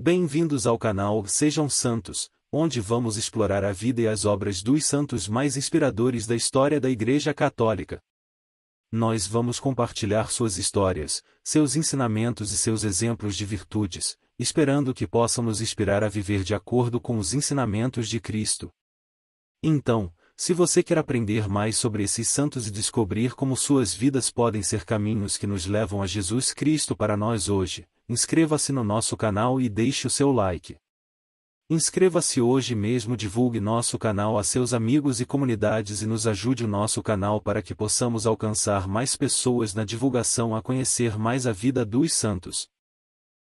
Bem-vindos ao canal Sejam Santos, onde vamos explorar a vida e as obras dos santos mais inspiradores da história da Igreja Católica. Nós vamos compartilhar suas histórias, seus ensinamentos e seus exemplos de virtudes, esperando que possam nos inspirar a viver de acordo com os ensinamentos de Cristo. Então, se você quer aprender mais sobre esses santos e descobrir como suas vidas podem ser caminhos que nos levam a Jesus Cristo para nós hoje, inscreva-se no nosso canal e deixe o seu like. Inscreva-se hoje mesmo, divulgue nosso canal a seus amigos e comunidades e nos ajude o nosso canal para que possamos alcançar mais pessoas na divulgação a conhecer mais a vida dos santos.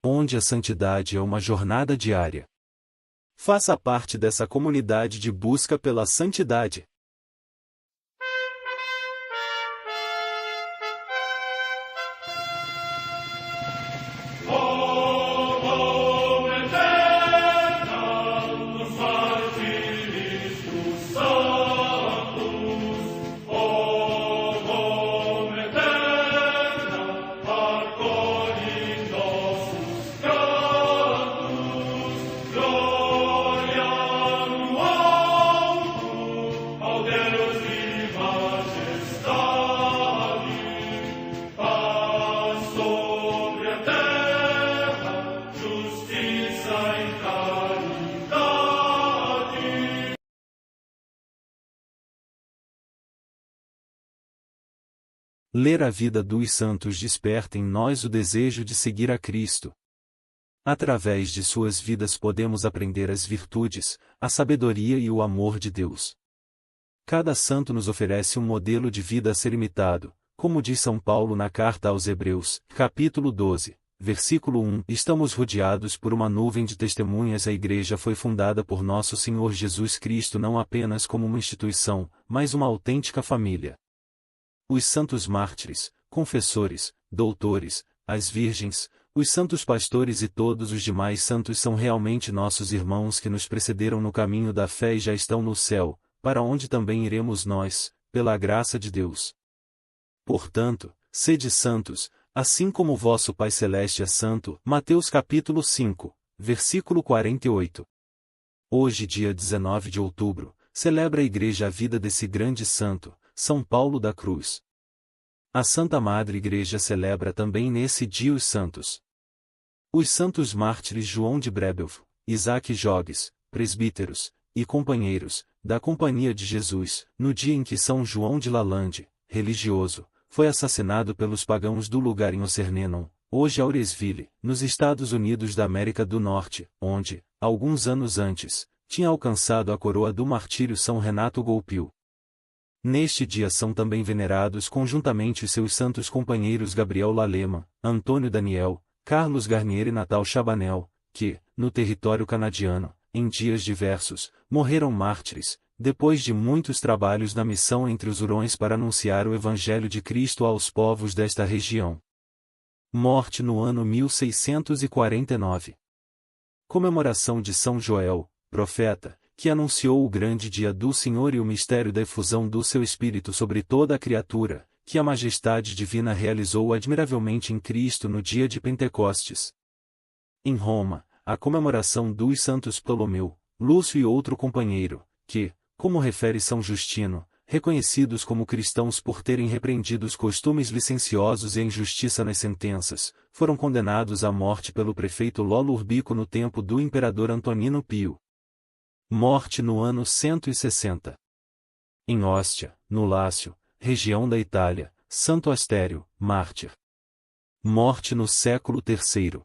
Onde a santidade é uma jornada diária. Faça parte dessa comunidade de busca pela santidade. Ler a vida dos santos desperta em nós o desejo de seguir a Cristo. Através de suas vidas podemos aprender as virtudes, a sabedoria e o amor de Deus. Cada santo nos oferece um modelo de vida a ser imitado, como diz São Paulo na carta aos Hebreus, capítulo 12, versículo 1. Estamos rodeados por uma nuvem de testemunhas. A Igreja foi fundada por nosso Senhor Jesus Cristo não apenas como uma instituição, mas uma autêntica família. Os santos mártires, confessores, doutores, as virgens, os santos pastores e todos os demais santos são realmente nossos irmãos que nos precederam no caminho da fé e já estão no céu, para onde também iremos nós, pela graça de Deus. Portanto, sede santos, assim como o vosso Pai Celeste é santo. Mateus capítulo 5, versículo 48. Hoje, dia 19 de outubro, celebra a Igreja a vida desse grande santo, São Paulo da Cruz. A Santa Madre Igreja celebra também nesse dia os santos. Os santos mártires João de Brebeuf, Isaac Jogues, presbíteros, e companheiros, da Companhia de Jesus, no dia em que São João de Lalande, religioso, foi assassinado pelos pagãos do lugar em Ocernenon, hoje Auresville, nos Estados Unidos da América do Norte, onde, alguns anos antes, tinha alcançado a coroa do martírio São Renato Golpil. Neste dia são também venerados conjuntamente os seus santos companheiros Gabriel Lalema, Antônio Daniel, Carlos Garnier e Natal Chabanel, que, no território canadiano, em dias diversos, morreram mártires, depois de muitos trabalhos na missão entre os Hurões para anunciar o Evangelho de Cristo aos povos desta região. Morte no ano 1649. Comemoração de São Joel, profeta, que anunciou o grande dia do Senhor e o mistério da efusão do seu Espírito sobre toda a criatura, que a majestade divina realizou admiravelmente em Cristo no dia de Pentecostes. Em Roma, a comemoração dos santos Ptolomeu, Lúcio e outro companheiro, que, como refere São Justino, reconhecidos como cristãos por terem repreendido os costumes licenciosos e a injustiça nas sentenças, foram condenados à morte pelo prefeito Lolo Urbico no tempo do imperador Antonino Pio. Morte no ano 160. Em Ostia, no Lácio, região da Itália, Santo Astério, mártir. Morte no século III.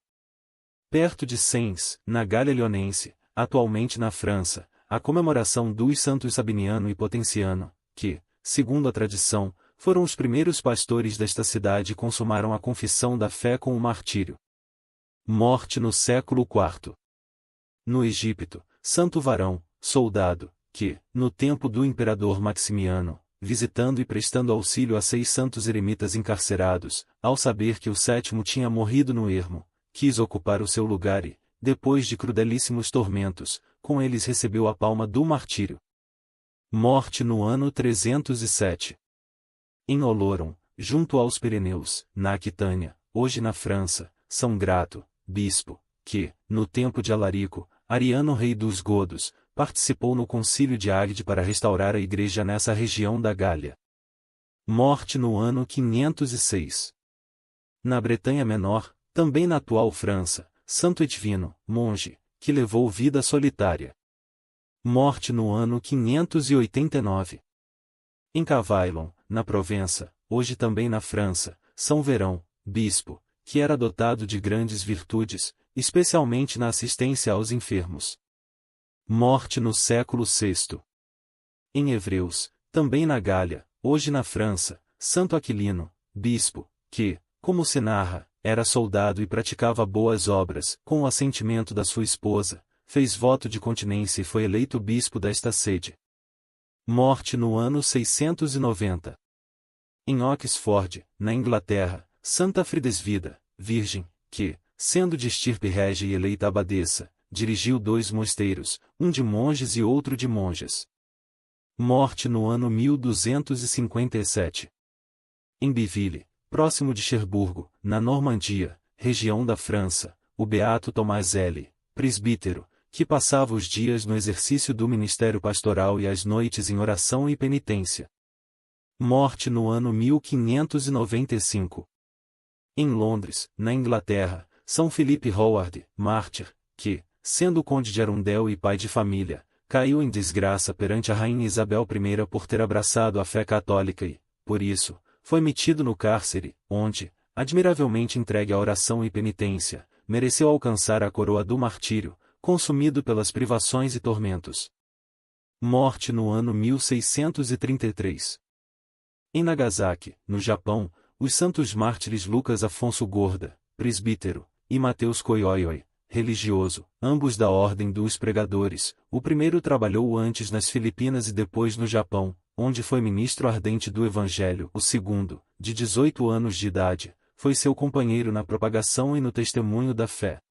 Perto de Sens, na Gália Leonense, atualmente na França, a comemoração dos santos Sabiniano e Potenciano, que, segundo a tradição, foram os primeiros pastores desta cidade e consumaram a confissão da fé com o martírio. Morte no século IV. No Egito, Santo Varão, soldado, que, no tempo do imperador Maximiano, visitando e prestando auxílio a 6 santos eremitas encarcerados, ao saber que o 7º tinha morrido no ermo, quis ocupar o seu lugar e, depois de crudelíssimos tormentos, com eles recebeu a palma do martírio. Morte no ano 307. Em Oloron, junto aos Pirineus, na Aquitânia, hoje na França, São Grato, bispo, que, no tempo de Alarico, Ariano rei dos godos, participou no concílio de Ágde para restaurar a igreja nessa região da Gália. Morte no ano 506. Na Bretanha Menor, também na atual França, Santo Etvino, monge, que levou vida solitária. Morte no ano 589. Em Cavaillon, na Provença, hoje também na França, São Verão, bispo, que era dotado de grandes virtudes, especialmente na assistência aos enfermos. Morte no século VI. Em Évreus, também na Gália, hoje na França, Santo Aquilino, bispo, que, como se narra, era soldado e praticava boas obras, com o assentimento da sua esposa, fez voto de continência e foi eleito bispo desta sede. Morte no ano 690. Em Oxford, na Inglaterra, Santa Fridesvida, virgem, que, sendo de estirpe régia e eleita abadesa, dirigiu 2 mosteiros, um de monges e outro de monjas. Morte no ano 1257. Em Biville, próximo de Cherburgo, na Normandia, região da França, o beato Tomás L., presbítero, que passava os dias no exercício do ministério pastoral e as noites em oração e penitência. Morte no ano 1595. Em Londres, na Inglaterra, São Felipe Howard, mártir, que, sendo conde de Arundel e pai de família, caiu em desgraça perante a rainha Isabel I por ter abraçado a fé católica e, por isso, foi metido no cárcere, onde, admiravelmente entregue à oração e penitência, mereceu alcançar a coroa do martírio, consumido pelas privações e tormentos. Morte no ano 1633. Em Nagasaki, no Japão, os santos mártires Lucas Afonso Gorda, presbítero, e Mateus Koyoyoi, religioso, ambos da Ordem dos Pregadores. O primeiro trabalhou antes nas Filipinas e depois no Japão, onde foi ministro ardente do Evangelho. O segundo, de 18 anos de idade, foi seu companheiro na propagação e no testemunho da fé.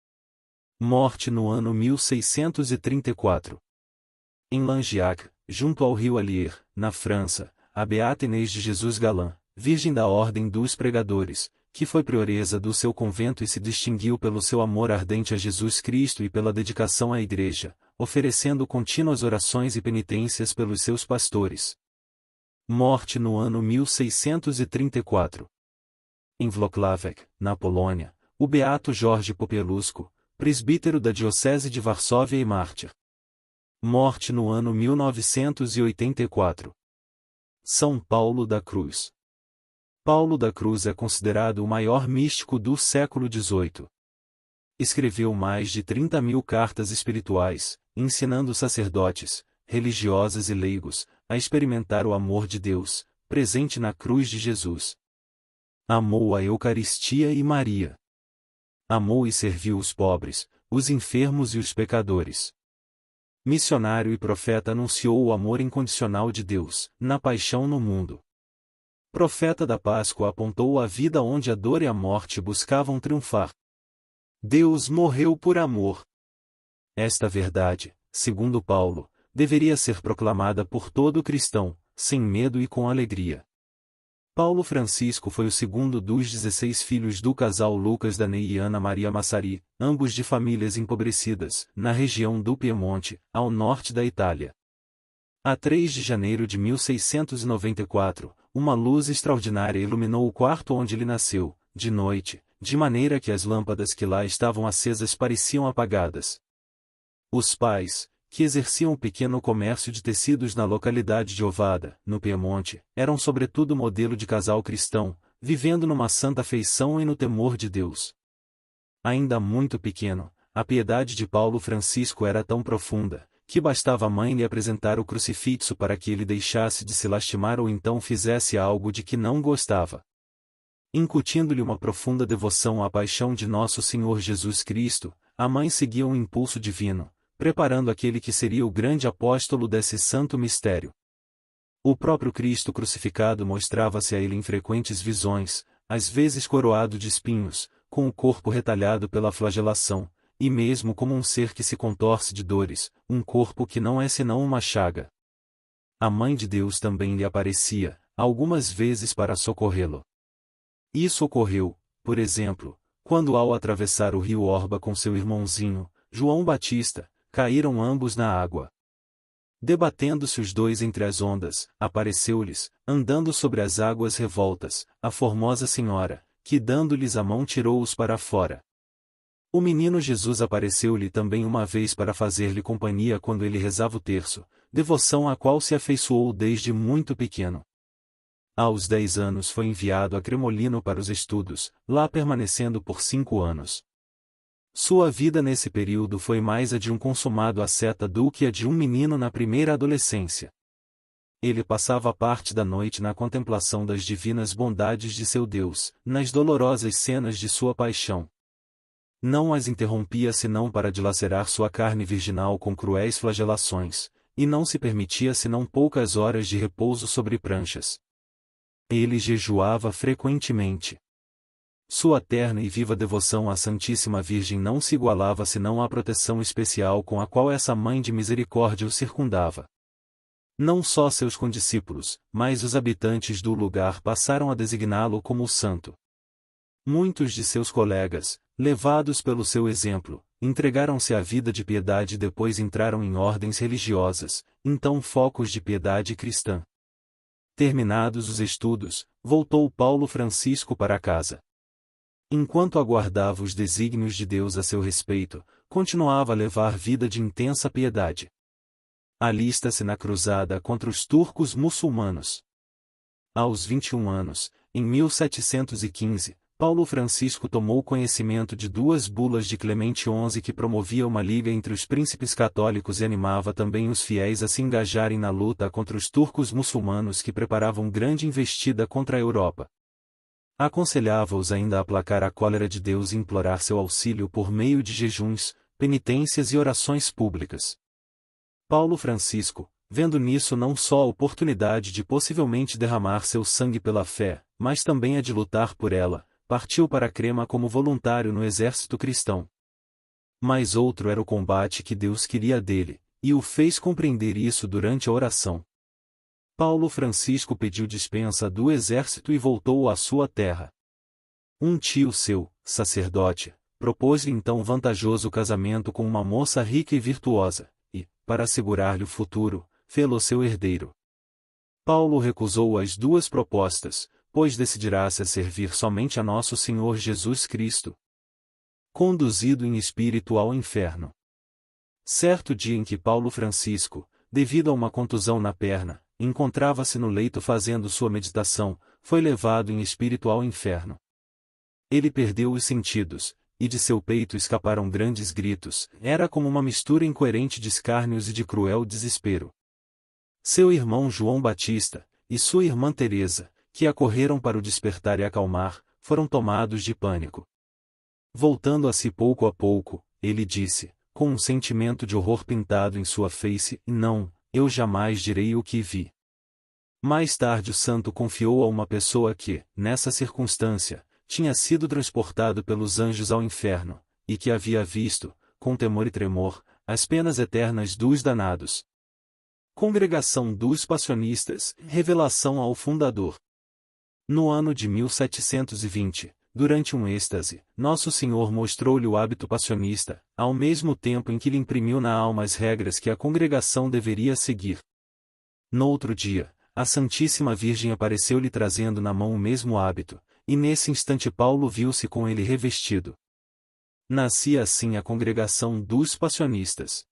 Morte no ano 1634. Em Langeac, junto ao rio Allier, na França, a beata Inês de Jesus Galã, virgem da Ordem dos Pregadores, que foi prioresa do seu convento e se distinguiu pelo seu amor ardente a Jesus Cristo e pela dedicação à Igreja, oferecendo contínuas orações e penitências pelos seus pastores. Morte no ano 1634. Em Włocławek, na Polônia, o beato Jorge Popielusco, presbítero da Diocese de Varsóvia e mártir. Morte no ano 1984. São Paulo da Cruz. Paulo da Cruz é considerado o maior místico do século XVIII. Escreveu mais de 30.000 cartas espirituais, ensinando sacerdotes, religiosas e leigos, a experimentar o amor de Deus, presente na cruz de Jesus. Amou a Eucaristia e Maria. Amou e serviu os pobres, os enfermos e os pecadores. Missionário e profeta anunciou o amor incondicional de Deus, na paixão no mundo. Profeta da Páscoa apontou a vida onde a dor e a morte buscavam triunfar. Deus morreu por amor. Esta verdade, segundo Paulo, deveria ser proclamada por todo cristão, sem medo e com alegria. Paulo Francisco foi o segundo dos 16 filhos do casal Lucas Danei e Ana Maria Massari, ambos de famílias empobrecidas, na região do Piemonte, ao norte da Itália. A 3 de janeiro de 1694, uma luz extraordinária iluminou o quarto onde ele nasceu, de noite, de maneira que as lâmpadas que lá estavam acesas pareciam apagadas. Os pais, que exerciam um pequeno comércio de tecidos na localidade de Ovada, no Piemonte, eram sobretudo modelo de casal cristão, vivendo numa santa afeição e no temor de Deus. Ainda muito pequeno, a piedade de Paulo Francisco era tão profunda, que bastava a mãe lhe apresentar o crucifixo para que ele deixasse de se lastimar ou então fizesse algo de que não gostava. Incutindo-lhe uma profunda devoção à paixão de nosso Senhor Jesus Cristo, a mãe seguia um impulso divino, preparando aquele que seria o grande apóstolo desse santo mistério. O próprio Cristo crucificado mostrava-se a ele em frequentes visões, às vezes coroado de espinhos, com o corpo retalhado pela flagelação, e mesmo como um ser que se contorce de dores, um corpo que não é senão uma chaga. A Mãe de Deus também lhe aparecia, algumas vezes para socorrê-lo. Isso ocorreu, por exemplo, quando ao atravessar o rio Orba com seu irmãozinho, João Batista, caíram ambos na água. Debatendo-se os dois entre as ondas, apareceu-lhes, andando sobre as águas revoltas, a formosa senhora, que dando-lhes a mão tirou-os para fora. O menino Jesus apareceu-lhe também uma vez para fazer-lhe companhia quando ele rezava o terço, devoção à qual se afeiçoou desde muito pequeno. Aos 10 anos foi enviado a Cremolino para os estudos, lá permanecendo por 5 anos. Sua vida nesse período foi mais a de um consumado asceta do que a de um menino na primeira adolescência. Ele passava parte da noite na contemplação das divinas bondades de seu Deus, nas dolorosas cenas de sua paixão. Não as interrompia senão para dilacerar sua carne virginal com cruéis flagelações, e não se permitia senão poucas horas de repouso sobre pranchas. Ele jejuava frequentemente. Sua terna e viva devoção à Santíssima Virgem não se igualava senão à proteção especial com a qual essa Mãe de Misericórdia o circundava. Não só seus condiscípulos, mas os habitantes do lugar passaram a designá-lo como o santo. Muitos de seus colegas, levados pelo seu exemplo, entregaram-se à vida de piedade e depois entraram em ordens religiosas, então focos de piedade cristã. Terminados os estudos, voltou Paulo Francisco para casa. Enquanto aguardava os desígnios de Deus a seu respeito, continuava a levar vida de intensa piedade. Alista-se na cruzada contra os turcos muçulmanos. Aos 21 anos, em 1715, Paulo Francisco tomou conhecimento de 2 bulas de Clemente XI que promovia uma liga entre os príncipes católicos e animava também os fiéis a se engajarem na luta contra os turcos muçulmanos que preparavam grande investida contra a Europa. Aconselhava-os ainda a aplacar a cólera de Deus e implorar seu auxílio por meio de jejuns, penitências e orações públicas. Paulo Francisco, vendo nisso não só a oportunidade de possivelmente derramar seu sangue pela fé, mas também a de lutar por ela, partiu para Crema como voluntário no exército cristão. Mas outro era o combate que Deus queria dele, e o fez compreender isso durante a oração. Paulo Francisco pediu dispensa do exército e voltou à sua terra. Um tio seu, sacerdote, propôs-lhe então vantajoso casamento com uma moça rica e virtuosa, e, para assegurar-lhe o futuro, fê-lo seu herdeiro. Paulo recusou as 2 propostas, pois decidirá-se a servir somente a nosso Senhor Jesus Cristo. Conduzido em espírito ao inferno. Certo dia em que Paulo Francisco, devido a uma contusão na perna, encontrava-se no leito fazendo sua meditação, foi levado em espírito ao inferno. Ele perdeu os sentidos, e de seu peito escaparam grandes gritos, era como uma mistura incoerente de escárnios e de cruel desespero. Seu irmão João Batista, e sua irmã Teresa, que acorreram para o despertar e acalmar, foram tomados de pânico. Voltando a si pouco a pouco, ele disse, com um sentimento de horror pintado em sua face, não, eu jamais direi o que vi. Mais tarde o santo confiou a uma pessoa que, nessa circunstância, tinha sido transportado pelos anjos ao inferno, e que havia visto, com temor e tremor, as penas eternas dos danados. Congregação dos Passionistas, revelação ao fundador. No ano de 1720, durante um êxtase, Nosso Senhor mostrou-lhe o hábito passionista, ao mesmo tempo em que lhe imprimiu na alma as regras que a congregação deveria seguir. Noutro dia, a Santíssima Virgem apareceu-lhe trazendo na mão o mesmo hábito, e nesse instante Paulo viu-se com ele revestido. Nascia assim a congregação dos passionistas.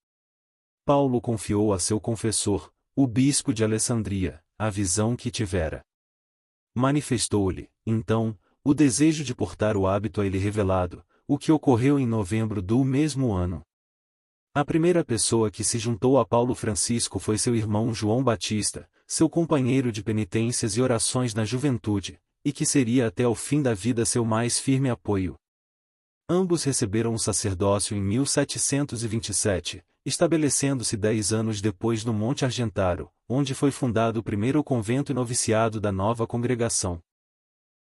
Paulo confiou a seu confessor, o bispo de Alessandria, a visão que tivera. Manifestou-lhe, então, o desejo de portar o hábito a ele revelado, o que ocorreu em novembro do mesmo ano. A primeira pessoa que se juntou a Paulo Francisco foi seu irmão João Batista, seu companheiro de penitências e orações na juventude, e que seria até o fim da vida seu mais firme apoio. Ambos receberam o sacerdócio em 1727, estabelecendo-se 10 anos depois no Monte Argentaro, onde foi fundado o primeiro convento e noviciado da nova congregação.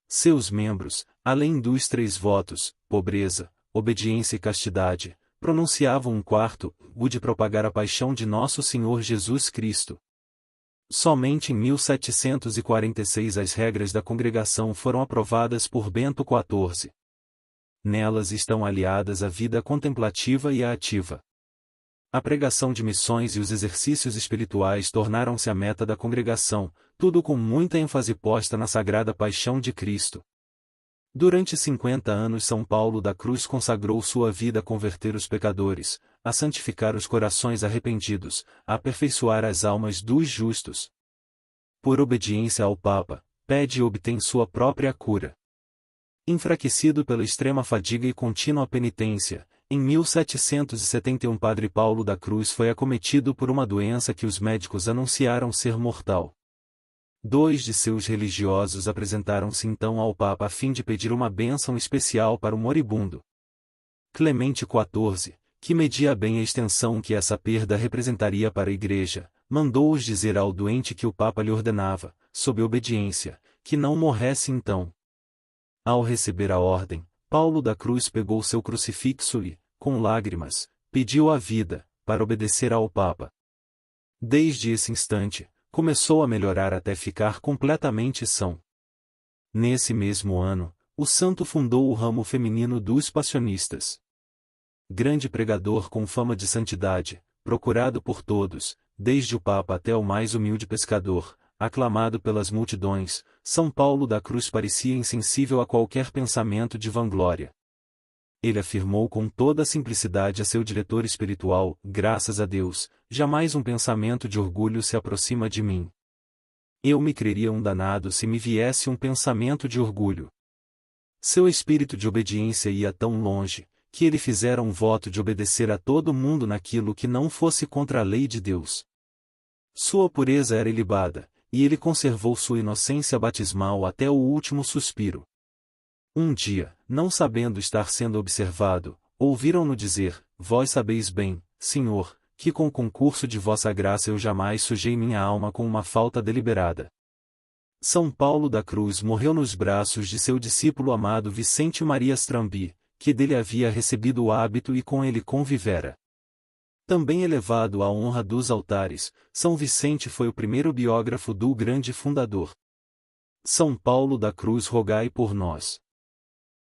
Seus membros, além dos 3 votos, pobreza, obediência e castidade, pronunciavam um quarto, o de propagar a paixão de Nosso Senhor Jesus Cristo. Somente em 1746 as regras da congregação foram aprovadas por Bento XIV. Nelas estão aliadas a vida contemplativa e a ativa. A pregação de missões e os exercícios espirituais tornaram-se a meta da congregação, tudo com muita ênfase posta na sagrada paixão de Cristo. Durante 50 anos São Paulo da Cruz consagrou sua vida a converter os pecadores, a santificar os corações arrependidos, a aperfeiçoar as almas dos justos. Por obediência ao Papa, pede e obtém sua própria cura. Enfraquecido pela extrema fadiga e contínua penitência, em 1771 Padre Paulo da Cruz foi acometido por uma doença que os médicos anunciaram ser mortal. 2 de seus religiosos apresentaram-se então ao Papa a fim de pedir uma bênção especial para o moribundo. Clemente XIV, que media bem a extensão que essa perda representaria para a Igreja, mandou-os dizer ao doente que o Papa lhe ordenava, sob obediência, que não morresse então. Ao receber a ordem, Paulo da Cruz pegou seu crucifixo e, com lágrimas, pediu a vida, para obedecer ao Papa. Desde esse instante, começou a melhorar até ficar completamente são. Nesse mesmo ano, o santo fundou o ramo feminino dos passionistas. Grande pregador com fama de santidade, procurado por todos, desde o Papa até o mais humilde pescador, aclamado pelas multidões, São Paulo da Cruz parecia insensível a qualquer pensamento de vanglória. Ele afirmou com toda a simplicidade a seu diretor espiritual: graças a Deus, jamais um pensamento de orgulho se aproxima de mim. Eu me creria um danado se me viesse um pensamento de orgulho. Seu espírito de obediência ia tão longe, que ele fizera um voto de obedecer a todo mundo naquilo que não fosse contra a lei de Deus. Sua pureza era ilibada, e ele conservou sua inocência batismal até o último suspiro. Um dia, não sabendo estar sendo observado, ouviram-no dizer: vós sabeis bem, Senhor, que com o concurso de vossa graça eu jamais sujei minha alma com uma falta deliberada. São Paulo da Cruz morreu nos braços de seu discípulo amado Vicente Maria Strambi, que dele havia recebido o hábito e com ele convivera. Também elevado à honra dos altares, São Vicente foi o primeiro biógrafo do grande fundador. São Paulo da Cruz, rogai por nós.